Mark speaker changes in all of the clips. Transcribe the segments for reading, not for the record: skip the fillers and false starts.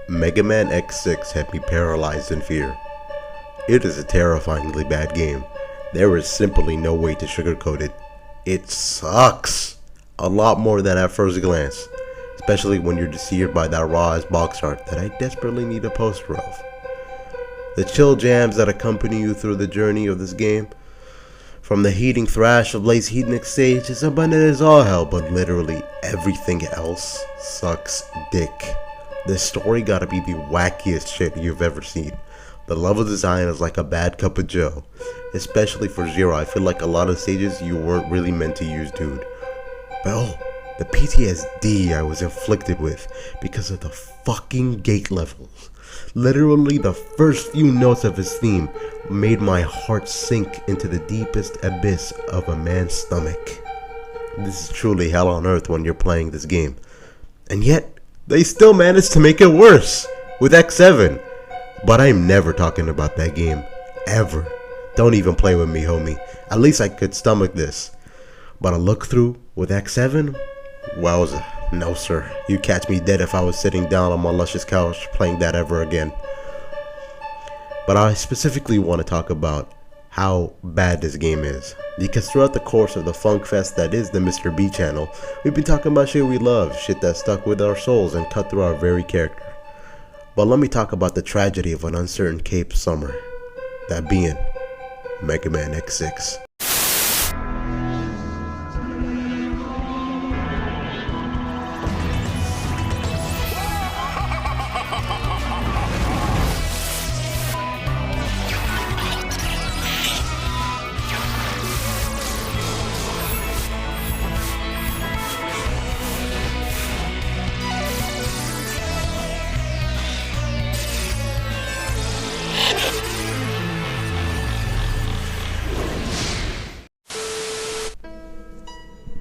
Speaker 1: Mega Man X6 had me paralyzed in fear. It is a terrifyingly bad game. There is simply no way to sugarcoat it. It sucks! A lot more than at first glance, especially when you're deceived by that raw-ass box art that I desperately need a poster of. The chill jams that accompany you through the journey of this game, from the heating thrash of Blaze Heatnik's stage, is abundant as all hell, but literally everything else sucks dick. This story gotta be the wackiest shit you've ever seen. The level design is like a bad cup of joe. Especially for Zero, I feel like a lot of stages you weren't really meant to use, dude. But the PTSD I was inflicted with because of the fucking gate levels. Literally the first few notes of his theme made my heart sink into the deepest abyss of a man's stomach. This is truly hell on earth when you're playing this game. And yet, they still managed to make it worse with X7. But I'm never talking about that game. Ever. Don't even play with me, homie. At least I could stomach this. But a look through with X7? Wowza. No sir. You'd catch me dead if I was sitting down on my luscious couch playing that ever again. But I specifically want to talk about how bad this game is, because throughout the course of the funk fest that is the Mr. B channel, we've been talking about shit we love, shit that stuck with our souls and cut through our very character. But let me talk about the tragedy of an uncertain Cape summer, that being Mega Man X6.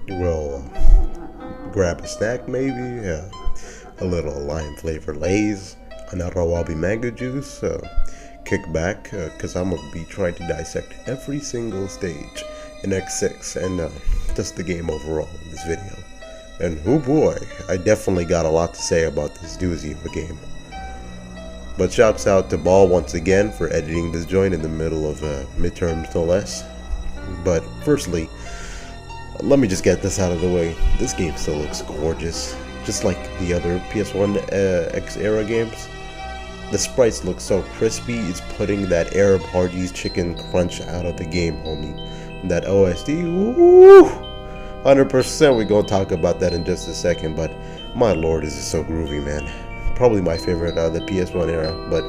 Speaker 1: Well, grab a snack maybe, a little lime flavored Lay's, another wabi mango juice, kick back, cause I'm gonna be trying to dissect every single stage in X6 and just the game overall in this video. And oh boy, I definitely got a lot to say about this doozy of a game. But shouts out to Ball once again for editing this joint in the middle of midterms no less. But firstly, let me just get this out of the way. This game still looks gorgeous, just like the other PS1 X era games. The sprites look so crispy, it's putting that Arab Hardee's chicken crunch out of the game, homie. That OSD, woo! 100% we're gonna talk about that in just a second, but my lord, is it so groovy, man. Probably my favorite out of the PS1 era, but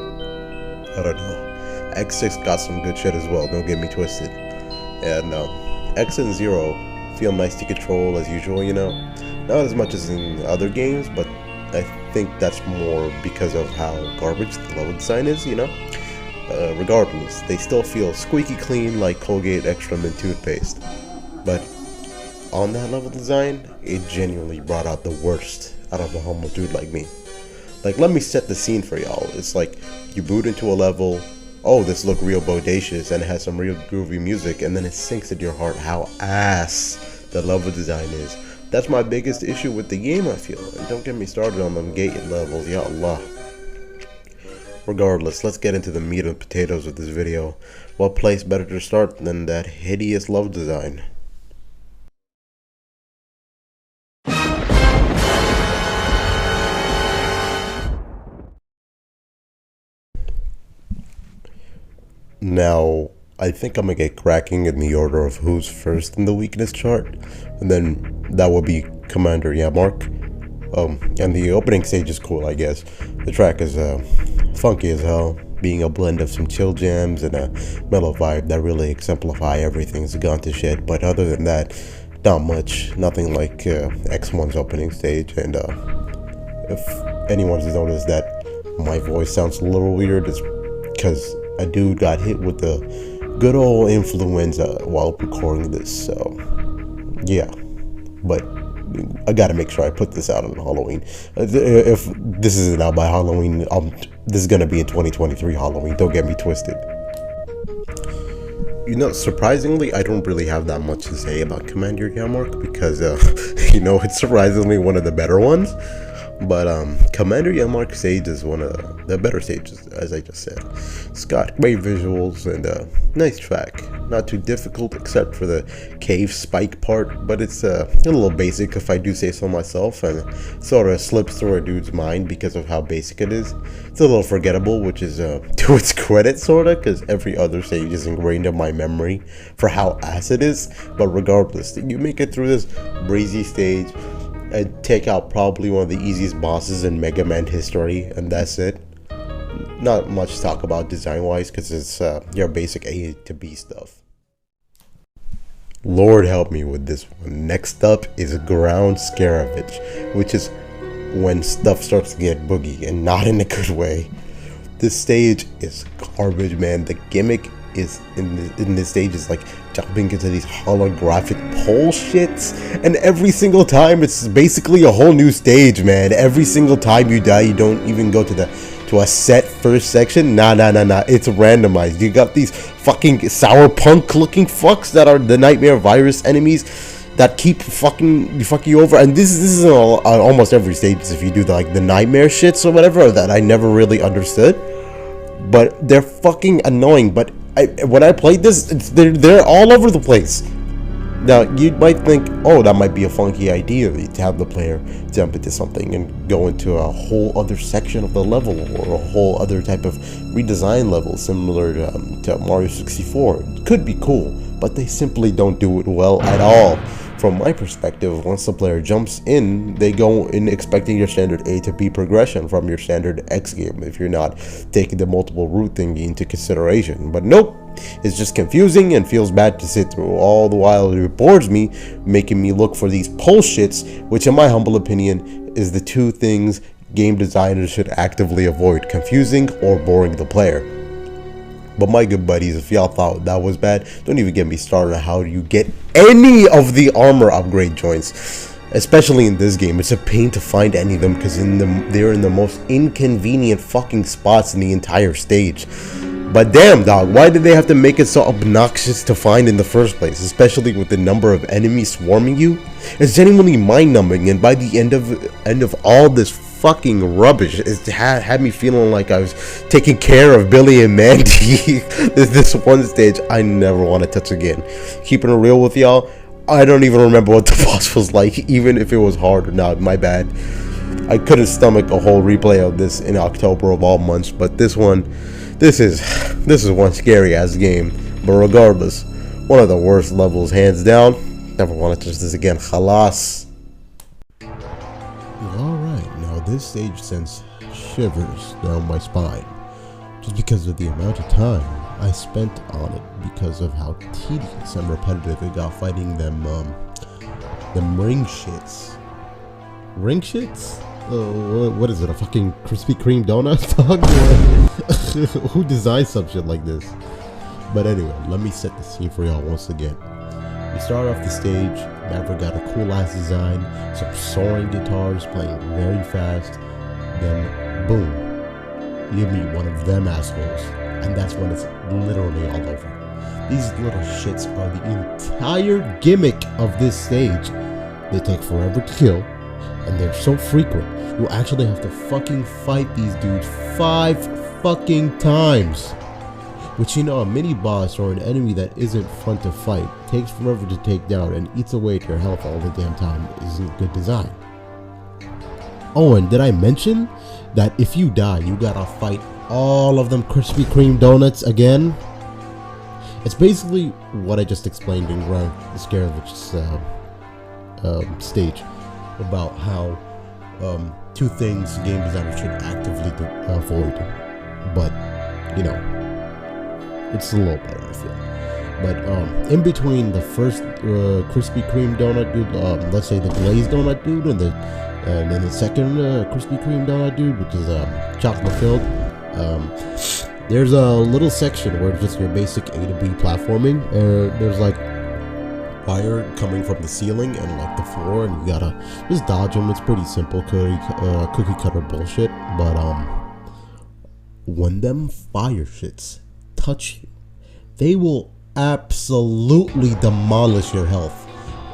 Speaker 1: I don't know. X6 got some good shit as well, don't get me twisted. And X and Zero feel nice to control as usual, you know. Not as much as in other games, but I think that's more because of how garbage the level design is, you know. Regardless, they still feel squeaky clean like Colgate Extra Mint toothpaste. But on that level design, it genuinely brought out the worst out of a humble dude like me. Like, let me set the scene for y'all. It's like you boot into a level, oh, this look real bodacious and it has some real groovy music, and then it sinks into your heart how ass the level design is. That's my biggest issue with the game, I feel. And don't get me started on them gated levels, ya Allah. Regardless, let's get into the meat and potatoes of this video. What place better to start than that hideous level design? Now, I think I'm gonna get cracking in the order of who's first in the weakness chart, and then that will be Commander Yamark. And the opening stage is cool, I guess. The track is funky as hell, being a blend of some chill jams and a mellow vibe that really exemplify everything's gone to shit. But other than that, not much, nothing like X1's opening stage. And if anyone's noticed that my voice sounds a little weird, it's because a dude got hit with the good old influenza while recording this, so yeah. But I gotta make sure I put this out on Halloween. If this isn't out by Halloween, this is gonna be in 2023 Halloween, don't get me twisted. You know, surprisingly, I don't really have that much to say about Commander Yamark because, you know, it's surprisingly one of the better ones. But Commander Yellmark stage is one of the better stages, as I just said. It's got great visuals and a nice track. Not too difficult except for the cave spike part, but it's a little basic if I do say so myself, and sort of slips through a dude's mind because of how basic it is. It's a little forgettable, which is to its credit, sorta, because every other stage is ingrained in my memory for how ass it is. But regardless, you make it through this breezy stage and take out probably one of the easiest bosses in Mega Man history, and that's it. Not much to talk about design wise because it's your basic A to B stuff. Lord help me with this one. Next up is Ground Scaravage, which is when stuff starts to get boogie and not in a good way. This stage is garbage, man. The gimmick is in this stage is like jumping into these holographic pole shits, and every single time it's basically a whole new stage, man. Every single time you die, you don't even go to a set first section. Nah, it's randomized. You got these fucking sour punk looking fucks that are the nightmare virus enemies that keep fucking you over, and this is on almost every stage if you do the nightmare shits or whatever that I never really understood, but they're fucking annoying. But when I played this, they're all over the place. Now you might think, oh, that might be a funky idea to have the player jump into something and go into a whole other section of the level or a whole other type of redesign level similar to Mario 64. It could be cool, but they simply don't do it well at all. From my perspective, once the player jumps in, they go in expecting your standard A to B progression from your standard X game if you're not taking the multiple route thingy into consideration. But nope, it's just confusing and feels bad to sit through. All the while it bores me, making me look for these pole shits, which in my humble opinion is the two things game designers should actively avoid: confusing or boring the player. But my good buddies, if y'all thought that was bad, don't even get me started on how you get any of the armor upgrade joints. Especially in this game, it's a pain to find any of them because they're in the most inconvenient fucking spots in the entire stage. But damn, dog, why did they have to make it so obnoxious to find in the first place? Especially with the number of enemies swarming you. It's genuinely mind-numbing, and by the end of all this fucking rubbish, it had me feeling like I was taking care of Billy and Mandy. this one stage I never want to touch again. Keeping it real with y'all, I don't even remember what the boss was like, even if it was hard or not. My bad. I couldn't stomach a whole replay of this in October of all months, but this is one scary ass game. But regardless, one of the worst levels hands down. Never want to touch this again. Khalas. Alright, now this stage sends shivers down my spine, just because of the amount of time I spent on it, because of how tedious and repetitive it got fighting them ring shits. Ring shits? What is it, a fucking Krispy Kreme donut, dog? Who designs some shit like this? But anyway, let me set the scene for y'all once again. We start off the stage, Maverick got a cool ass design, some soaring guitars playing very fast, then boom, you meet one of them assholes, and that's when it's literally all over. These little shits are the entire gimmick of this stage. They take forever to kill, and they're so frequent, you actually have to fucking fight these dudes 5 fucking times. Which, you know, a mini boss or an enemy that isn't fun to fight, takes forever to take down, and eats away at your health all the damn time isn't good design. Oh, and did I mention that if you die, you gotta fight all of them Krispy Kreme donuts again? It's basically what I just explained in Ground Scarawage's stage, about how two things game designers should actively avoid, but you know, it's a little better, I feel. But in between the first Krispy Kreme donut dude, let's say the glazed donut dude, and then the second Krispy Kreme donut dude, which is chocolate filled, there's a little section where it's just your basic A to B platforming. There's like fire coming from the ceiling and like the floor, and you gotta just dodge them. It's pretty simple cookie cutter bullshit. But when them fire shits touch you, they will absolutely demolish your health.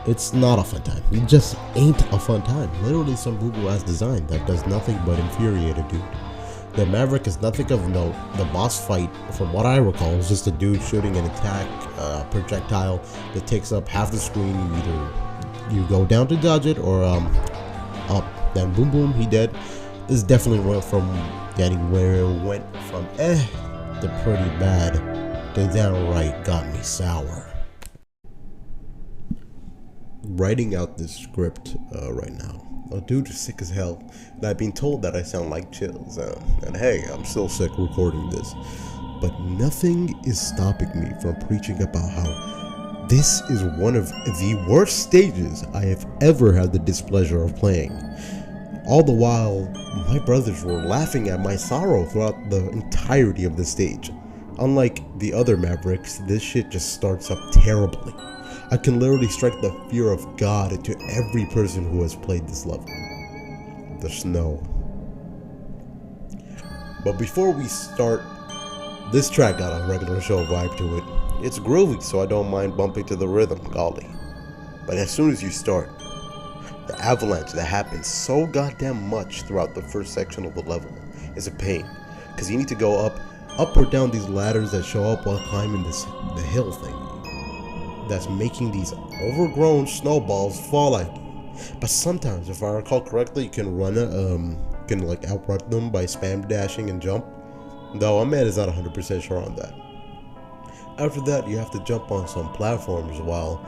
Speaker 1: It's not a fun time. It just ain't a fun time. Literally some Google ass design that does nothing but infuriate a dude. The Maverick is nothing of note. The boss fight, from what I recall, is just a dude shooting an attack projectile that takes up half the screen. You go down to dodge it or up. Then boom boom, he dead. This definitely went from getting where it went from to pretty bad to downright got me sour. Writing out this script right now. A dude is sick as hell, and I've been told that I sound like Chills, and hey, I'm still sick recording this, but nothing is stopping me from preaching about how this is one of the worst stages I have ever had the displeasure of playing. All the while, my brothers were laughing at my sorrow throughout the entirety of the stage. Unlike the other Mavericks, this shit just starts up terribly. I can literally strike the fear of God into every person who has played this level. The snow. But before we start, this track got a regular show vibe to it. It's groovy, so I don't mind bumping to the rhythm, golly. But as soon as you start, the avalanche that happens so goddamn much throughout the first section of the level is a pain. Because you need to go up or down these ladders that show up while climbing the hill thing. That's making these overgrown snowballs fall at you. But sometimes, if I recall correctly, you can like outrun them by spam dashing and jump. Though Ahmed is not 100% sure on that. After that, you have to jump on some platforms while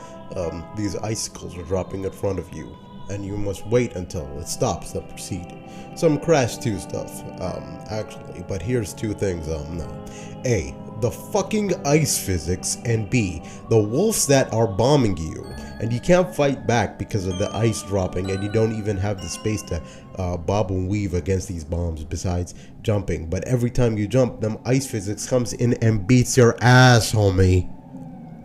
Speaker 1: these icicles are dropping in front of you, and you must wait until it stops to proceed. Some Crash 2 stuff, actually. But here's two things. A, the fucking ice physics, and B, the wolves that are bombing you, and you can't fight back because of the ice dropping, and you don't even have the space to bob and weave against these bombs besides jumping. But every time you jump, them ice physics comes in and beats your ass, homie.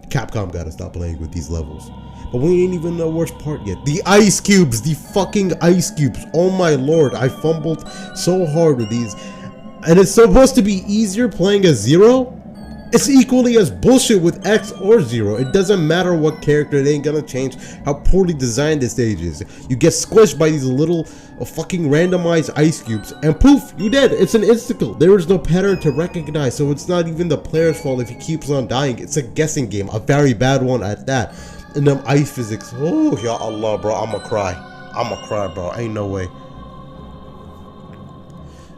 Speaker 1: Capcom gotta stop playing with these levels. But we ain't even the worst part yet. The ice cubes, the fucking ice cubes. Oh my lord, I fumbled so hard with these. And it's supposed to be easier playing as Zero? It's equally as bullshit with X or Zero. It doesn't matter what character, it ain't gonna change how poorly designed this stage is. You get squished by these little fucking randomized ice cubes, and poof, you dead. It's an insta-kill. There is no pattern to recognize, so it's not even the player's fault if he keeps on dying. It's a guessing game, a very bad one at that. And them ice physics, oh ya Allah, bro, I'ma cry, bro. Ain't no way.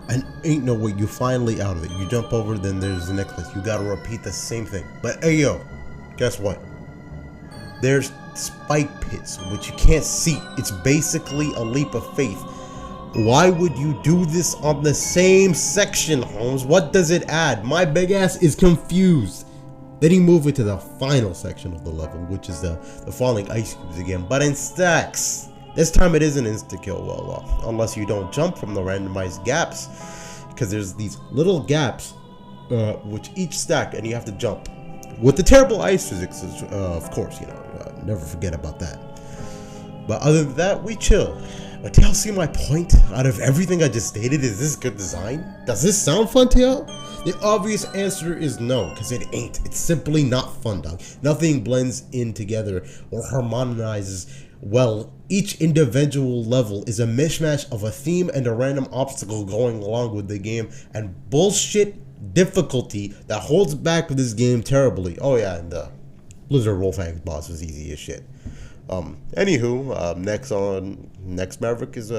Speaker 1: And ain't no way you finally out of it. You jump over, then there's the next place. You gotta repeat the same thing. But hey yo, guess what? There's spike pits, which you can't see. It's basically a leap of faith. Why would you do this on the same section, Holmes? What does it add? My big ass is confused. Then you move it to the final section of the level, which is the falling ice cubes again, but in stacks. This time it isn't insta-kill, well, unless you don't jump from the randomized gaps, because there's these little gaps, which each stack, and you have to jump. With the terrible ice physics, of course, never forget about that. But other than that, we chill. But do y'all see my point? Out of everything I just stated, is this good design? Does this sound fun to y'all? The obvious answer is no, because it ain't. It's simply not fun, dog. Nothing blends in together or harmonizes well. Each individual level is a mishmash of a theme and a random obstacle going along with the game, and bullshit difficulty that holds back this game terribly. Oh yeah, and the Blizzard Wolfang's boss was easy as shit. Anywho, next Maverick is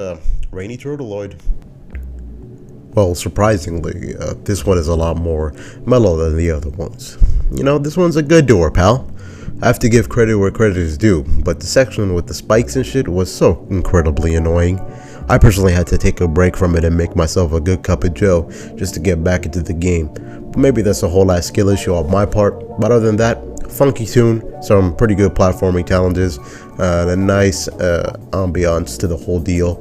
Speaker 1: Rainy Turtleoid. Well, surprisingly, this one is a lot more mellow than the other ones. This one's a good door, pal. I have to give credit where credit is due, but the section with the spikes and shit was so incredibly annoying. I personally had to take a break from it and make myself a good cup of joe just to get back into the game. But maybe that's a whole ass skill issue on my part, but other than that, funky tune, some pretty good platforming challenges, and a nice ambiance to the whole deal.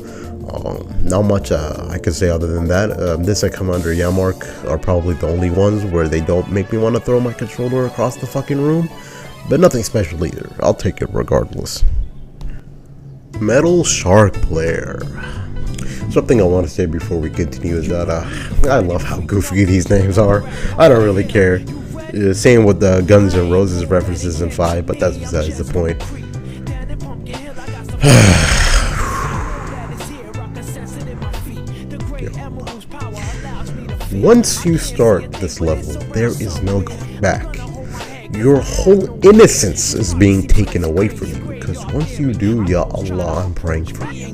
Speaker 1: Not much I could say other than that. This and Commander Yamark are probably the only ones where they don't make me want to throw my controller across the fucking room. But nothing special either. I'll take it regardless. Metal Shark Player. Something I want to say before we continue is that I love how goofy these names are. I don't really care. Same with the Guns N' Roses references in 5, but that's besides the point. Once you start this level, there is no going back. Your whole innocence is being taken away from you, because once you do, ya Allah, I'm praying for you.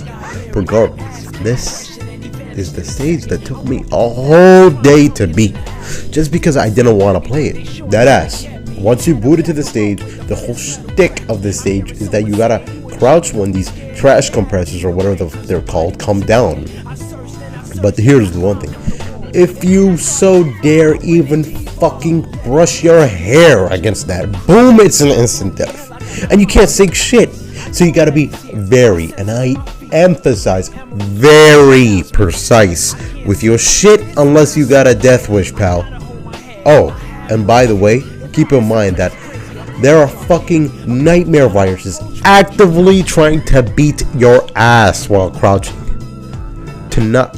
Speaker 1: Regardless, this is the stage that took me a whole day to beat, just because I didn't want to play it. Deadass. Once you boot into the stage, the whole shtick of the stage is that you gotta crouch when these trash compressors or whatever they're called come down. But here's the one thing. If you so dare even fucking brush your hair against that, boom, it's an instant death. And you can't say shit. So you gotta be very, and I emphasize, very precise with your shit unless you got a death wish, pal. Oh, and by the way, keep in mind that there are fucking nightmare viruses actively trying to beat your ass while crouching.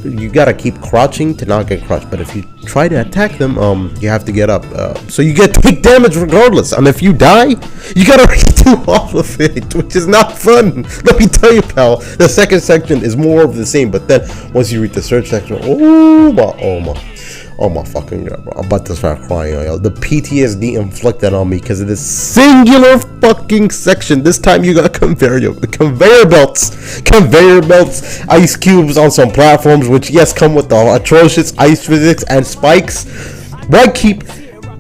Speaker 1: You gotta keep crouching to not get crushed, but if you try to attack them, you have to get up, so you get take damage regardless, and if you die, you gotta redo all of it, which is not fun. Let me tell you, pal, the second section is more of the same, but then once you reach the third section, oh my fucking god, bro, I'm about to start crying, yo. The PTSD inflicted on me because of this singular fucking section. This time you got conveyor belts, ice cubes on some platforms, which yes, come with the atrocious ice physics and spikes. Why keep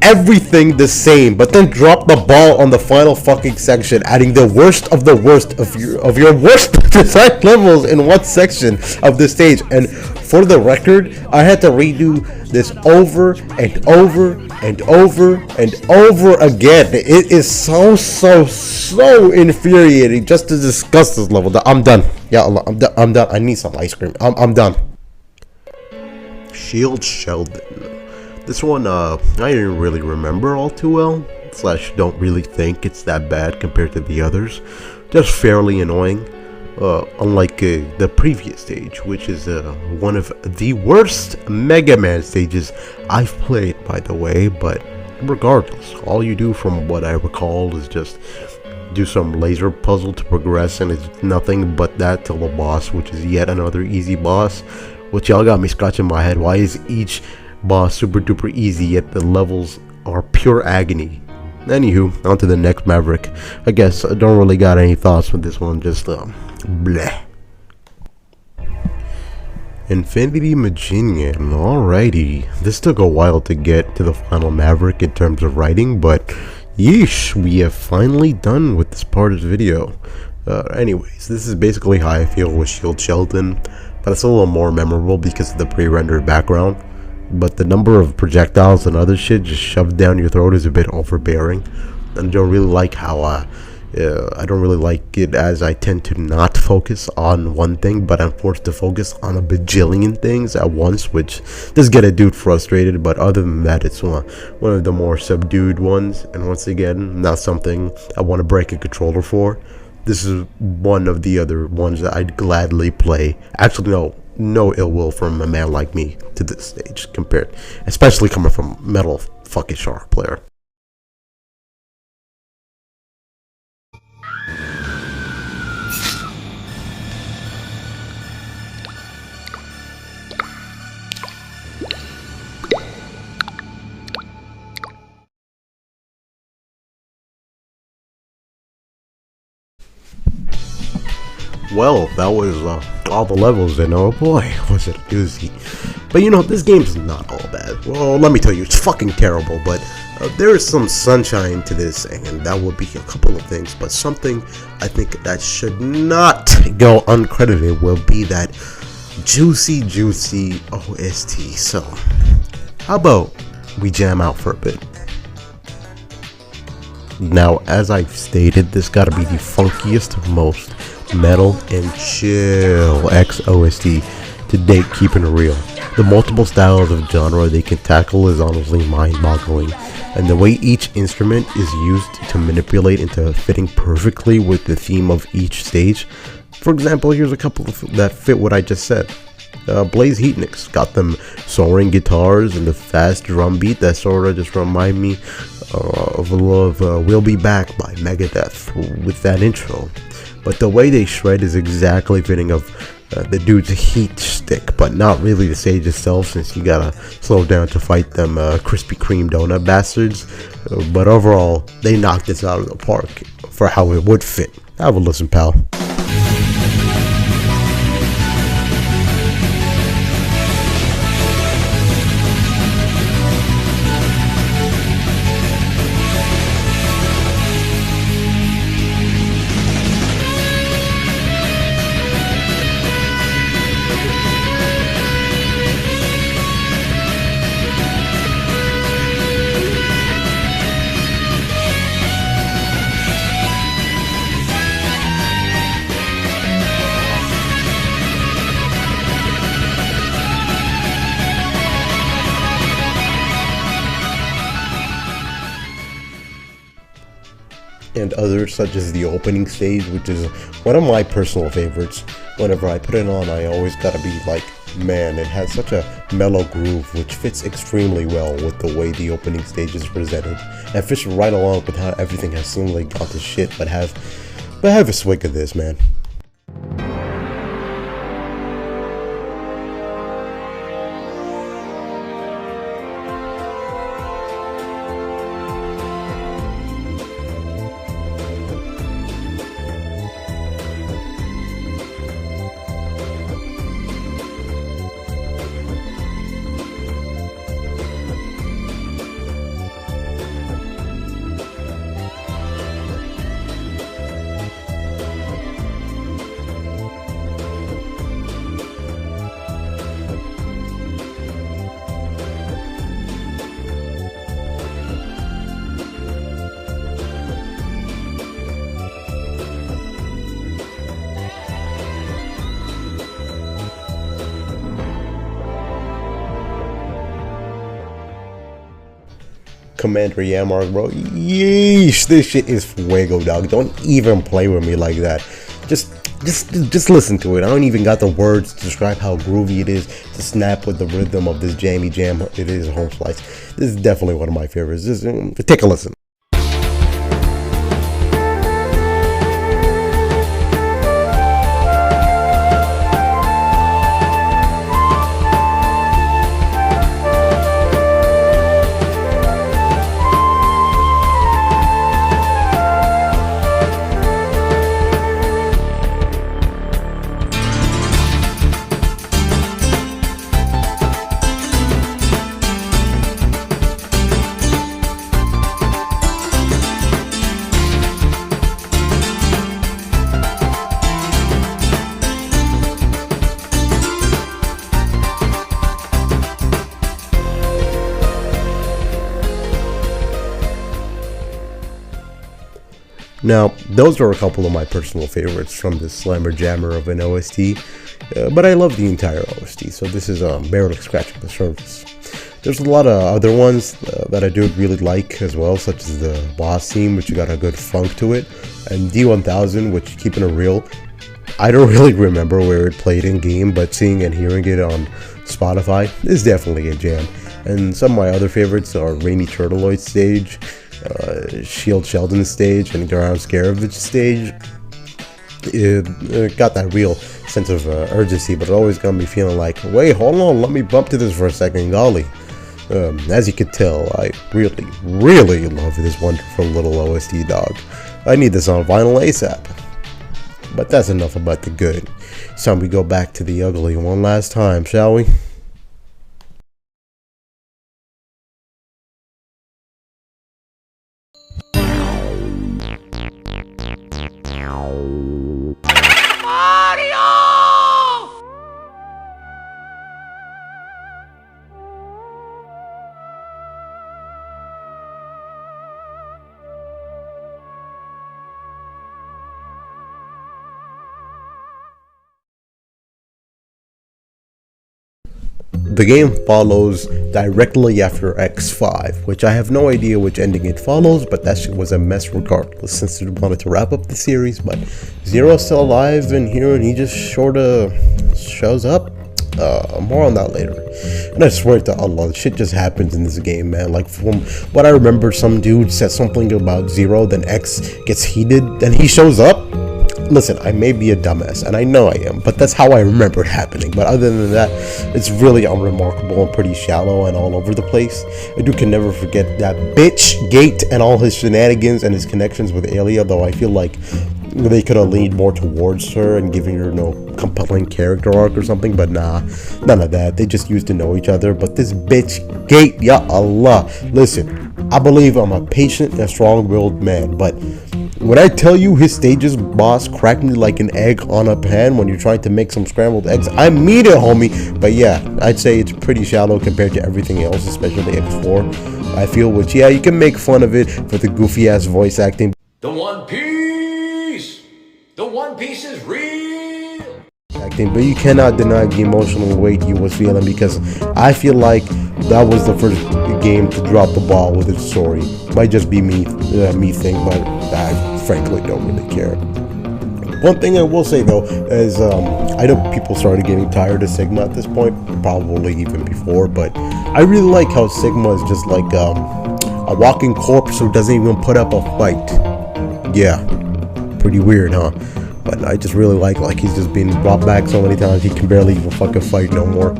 Speaker 1: everything the same, but then drop the ball on the final fucking section, adding the worst of the worst of your worst design levels in one section of the stage? And for the record, I had to redo this over and over and over and over again. It is so infuriating just to discuss this level. I'm done. Yeah, I'm done. I need some ice cream. I'm done. Shield Sheldon. This one, I didn't really remember all too well, / don't really think it's that bad compared to the others. Just fairly annoying, unlike the previous stage, which is one of the worst Mega Man stages I've played, by the way. But regardless, all you do from what I recall is just do some laser puzzle to progress, and it's nothing but that till the boss, which is yet another easy boss, which y'all got me scratching my head. Why is each boss super duper easy yet the levels are pure agony? Anywho, on to the next Maverick. I guess I don't really got any thoughts with this one, just bleh. Infinity Machinian. Alrighty, this took a while to get to the final Maverick in terms of writing, but yeesh, we have finally done with this part of the video. Anyways, this is basically how I feel with Shield Sheldon, but it's a little more memorable because of the pre-rendered background. But the number of projectiles and other shit just shoved down your throat is a bit overbearing, and I don't really like how I don't really like it, as I tend to not focus on one thing, but I'm forced to focus on a bajillion things at once, which does get a dude frustrated. But other than that, it's one of the more subdued ones, and once again, not something I want to break a controller for. This is one of the other ones that I'd gladly play. Actually, no ill will from a man like me to this stage, especially coming from Metal fucking Shark player. Well, that was all the levels, and oh boy, was it a doozy. But this game's not all bad. Well, let me tell you, it's fucking terrible, but there is some sunshine to this, and that would be a couple of things. But something I think that should not go uncredited will be that juicy OST. So, how about we jam out for a bit? Now, as I've stated, this gotta be the funkiest, most metal and chill X OST to date, keeping it real. The multiple styles of genre they can tackle is honestly mind-boggling, and the way each instrument is used to manipulate into fitting perfectly with the theme of each stage. For example, here's a couple that fit what I just said. Blaze Heatniks got them soaring guitars and the fast drum beat that sorta just remind me of a little of We'll Be Back by Megadeth with that intro. but the way they shred is exactly fitting of the dude's heat stick, but not really the stage itself, since you gotta slow down to fight them Krispy Kreme donut bastards. But overall, they knocked this out of the park for how it would fit. Have a listen, pal. And others such as the opening stage, which is one of my personal favorites. Whenever I put it on, I always gotta be like, man, it has such a mellow groove which fits extremely well with the way the opening stage is presented, and fits right along with how everything has seemingly gone to shit, but have a swig of this, man. Commander Yamark, bro. Yeesh, this shit is fuego, dog. Don't even play with me like that. Just listen to it. I don't even got the words to describe how groovy it is to snap with the rhythm of this jammy jam. It is home slice. This is definitely one of my favorites. Just take a listen. Now, those are a couple of my personal favorites from this slammer jammer of an OST, but I love the entire OST, so this is barely scratching the surface. There's a lot of other ones that I do really like as well, such as the boss theme, which got a good funk to it, and D1000, which, keeping it real, I don't really remember where it played in game, but seeing and hearing it on Spotify is definitely a jam. And some of my other favorites are Rainy Turtleoid stage, Shield Sheldon stage, and Ground Scaravage stage. It got that real sense of urgency, but it always got me feeling like, wait, hold on, let me bump to this for a second, golly. As you could tell, I really love this wonderful little OST, dog. I need this on vinyl ASAP. But that's enough about the good. It's time we go back to the ugly one last time, shall we? The game follows directly after X5, which I have no idea which ending it follows, but that shit was a mess regardless, since it wanted to wrap up the series. But Zero's still alive in here, and he just sorta shows up. More on that later. And I swear to Allah, shit just happens in this game, man. Like, from what I remember, some dude said something about Zero, then X gets heated, then he shows up. Listen, I may be a dumbass, and I know I am, but that's how I remember it happening. But other than that, it's really unremarkable and pretty shallow and all over the place. I can never forget that bitch Gate and all his shenanigans and his connections with Alia, though I feel like they could have leaned more towards her and giving her no compelling character arc or something, but nah, none of that. They just used to know each other. But this bitch Gate, ya Allah, listen, I believe I'm a patient and strong-willed man, but when I tell you his stages boss cracked me like an egg on a pan when you're trying to make some scrambled eggs, I mean it, homie. But yeah, I'd say it's pretty shallow compared to everything else, especially X4. I feel, which, yeah, you can make fun of it for the goofy ass voice acting.
Speaker 2: The One Piece! The One Piece is real!
Speaker 1: But you cannot deny the emotional weight he was feeling, because I feel like that was the first game to drop the ball with its story. Might just be me thing, but I frankly don't really care. One thing I will say though is I know people started getting tired of Sigma at this point, probably even before, but I really like how Sigma is just like a walking corpse who doesn't even put up a fight. Yeah, pretty weird, huh? But I just really like he's just been brought back so many times he can barely even fucking fight no more.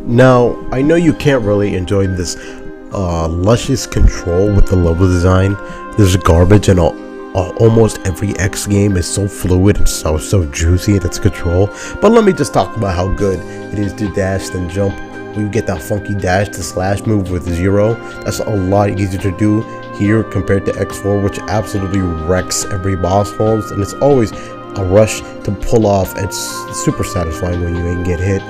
Speaker 1: Now, I know you can't really enjoy this luscious control with the level design. There's garbage, and almost every X game is so fluid and so juicy in its control. But let me just talk about how good it is to dash then jump. We get that funky dash to slash move with Zero. That's a lot easier to do here compared to X4, which absolutely wrecks every boss holds, and it's always a rush to pull off. It's super satisfying when you ain't get hit.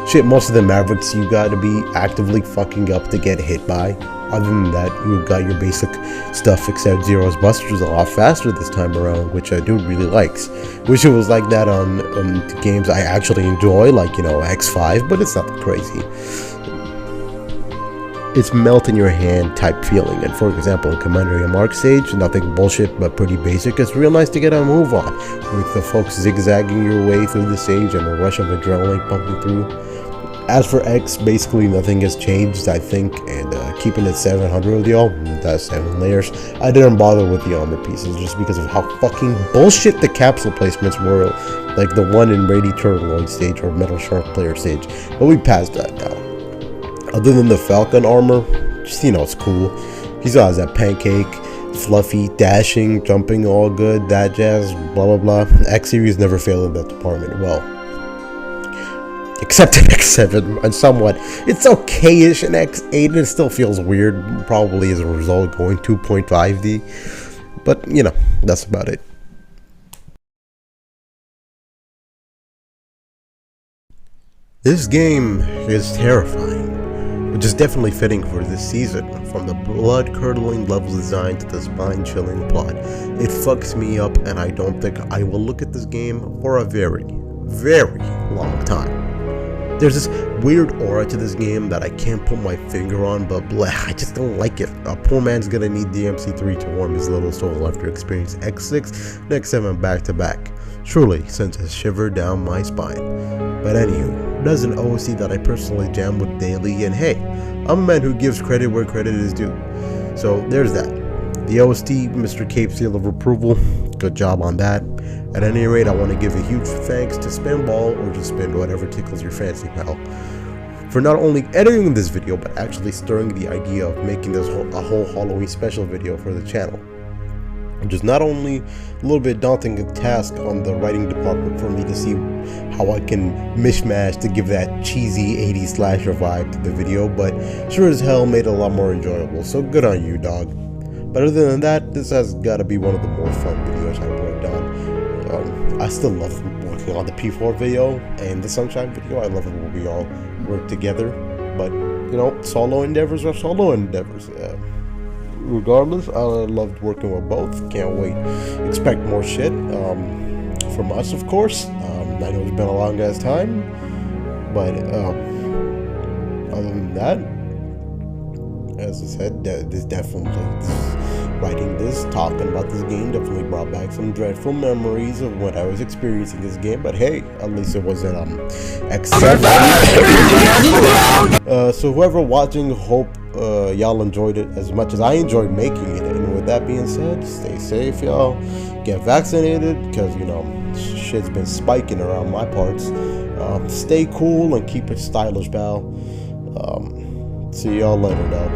Speaker 1: Shit, most of the Mavericks you gotta be actively fucking up to get hit by. Other than that, you got your basic stuff, except Zero's Buster's a lot faster this time around, which I do really likes. Wish it was like that on games I actually enjoy, like, you know, X5, but it's not crazy. It's melt in your hand type feeling, and for example, in Commander Mark stage, nothing bullshit but pretty basic. It's real nice to get a move on, with the folks zigzagging your way through the stage and a rush of adrenaline pumping through. As for X, basically nothing has changed, I think, and keeping it 700 with y'all, that's 7 layers. I didn't bother with the armor pieces just because of how fucking bullshit the capsule placements were, like the one in Rady Turtloid stage or Metal Shark player stage, but we passed that now. Other than the Falcon armor, just, you know, it's cool. He still has that pancake, fluffy, dashing, jumping, all good, that jazz, blah blah blah. X series never failed in that department. Well, except in X7 and somewhat. It's okay-ish in X8, and it still feels weird, probably as a result going 2.5D. But, you know, that's about it. This game is terrifying, which is definitely fitting for this season. From the blood-curdling level design to the spine-chilling plot, it fucks me up, and I don't think I will look at this game for a very, very long time. There's this weird aura to this game that I can't put my finger on, but bleh, I just don't like it. A poor man's gonna need DMC3 to warm his little soul after experiencing X6 and X7 back to back. Truly sends a shiver down my spine. But anywho, there's an OC that I personally jam with daily, and hey, I'm a man who gives credit where credit is due. So there's that. The OST, Mr. Cape seal of approval, good job on that. At any rate, I want to give a huge thanks to Spinball, or just spin whatever tickles your fancy, pal, for not only editing this video, but actually stirring the idea of making this a whole Halloween special video for the channel. Which is not only a little bit daunting a task on the writing department for me to see how I can mishmash to give that cheesy 80s slasher vibe to the video, but sure as hell made it a lot more enjoyable, so good on you, dog. But other than that, this has got to be one of the more fun videos I've worked on. I still love working on the P4 video and the Sunshine video. I love it when we all work together, but you know, solo endeavors are solo endeavors. Regardless, I loved working with both. Can't wait. Expect more shit from us, of course. I know it's been a long ass time, But other than that, as I said, writing this, talking about this game definitely brought back some dreadful memories of when I was experiencing this game. But hey, at least it wasn't excessive. So whoever watching, hope y'all enjoyed it as much as I enjoyed making it. And with that being said, stay safe, y'all. Get vaccinated, because shit's been spiking around my parts. Stay cool and keep it stylish, pal. See y'all later, though.